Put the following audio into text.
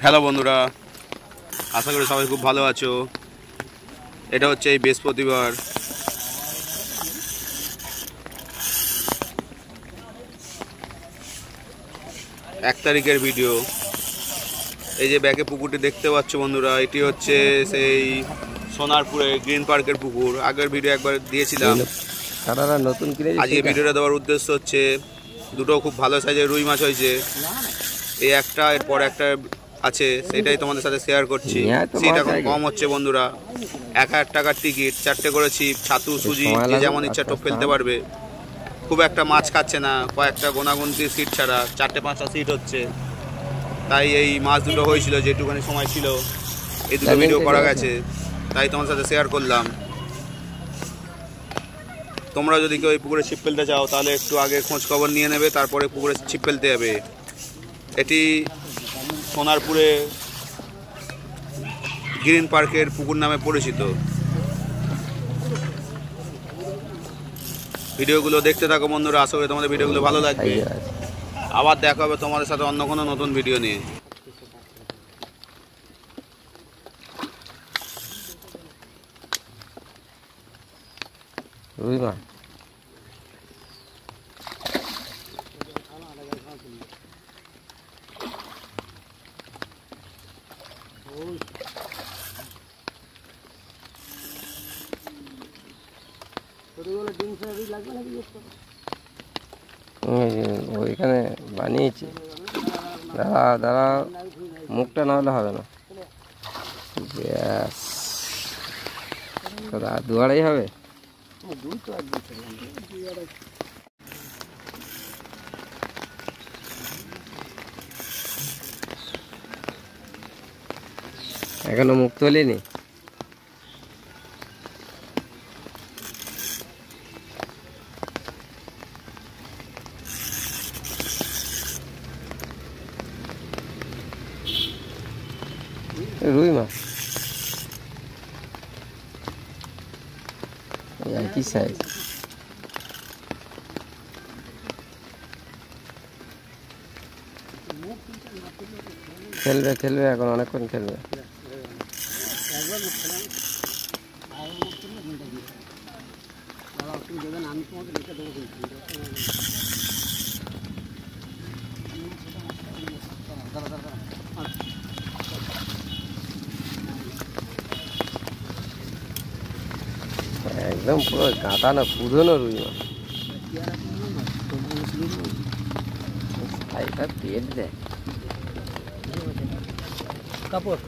Hello বন্ধুরা, আশা করি সবাই খুব ভালো আছো। এটা হচ্ছে এই বৃহস্পতিবার 1 তারিখের ভিডিও। এই যে ব্যাকে পুকুরটি দেখতে পাচ্ছ বন্ধুরা, এটি হচ্ছে সেই সোনারপুরে গ্রিন পার্কের পুকুর। আগের ভিডিও একবার দিয়েছিলাম। নতুন কিনে আজকে ভিডিওটা দেওয়ার উদ্দেশ্য হচ্ছে দুটো খুব ভালো সাইজের রুই মাছ হয়েছে। এই একটা, এরপর একটা আছে, সেটাই তোমাদের সাথে শেয়ার করছি। সিট এখন কম হচ্ছে বন্ধুরা, 1000 টাকার টিকিট, 4টে করে ছিপ, ছাতু, সুজি, যে যেমন ইচ্ছা টোপ ফেলতে পারবে। খুব একটা মাছ খাচ্ছে না, কয়েকটা গোনাগুনতি সিট ছাড়া 4-5টা সিট হচ্ছে। তাই এই মাছ দুটো হয়েছিল, যেটুখানি সময় ছিল এই দুটো ভিডিও করা গেছে, তাই তোমার সাথে শেয়ার করলাম। তোমরা যদি কেউ এই পুকুরে ছিপ ফেলতে চাও তাহলে একটু আগে খোঁজ খবর নিয়ে নেবে, তারপরে পুকুরে ছিপ ফেলতে যাবে। এটি সোনারপুরে গ্রিন পার্কের পুকুর নামে পরিচিত। ভিডিওগুলো দেখতে থাকো বন্ধুরা, আশা করি তোমাদের ভিডিওগুলো ভালো লাগবে। আবার দেখা হবে তোমাদের সাথে অন্য কোনো নতুন ভিডিও নিয়ে। রুই মাছ ওইখানে বানিয়েছি। দাঁড়া দাঁড়া, মুখটা না হলে হবে না। ব্যাস, দুয়ারাই হবে। এখনো মুখ তোলেনি। রুই মাছ একই সাইজ। খেলবে খেলবে, এখন অনেকক্ষণ খেলবে। একদম পুরো গাঁদা না, পুরনো রুই মাছ। এটা পেট দেয় কাপড়।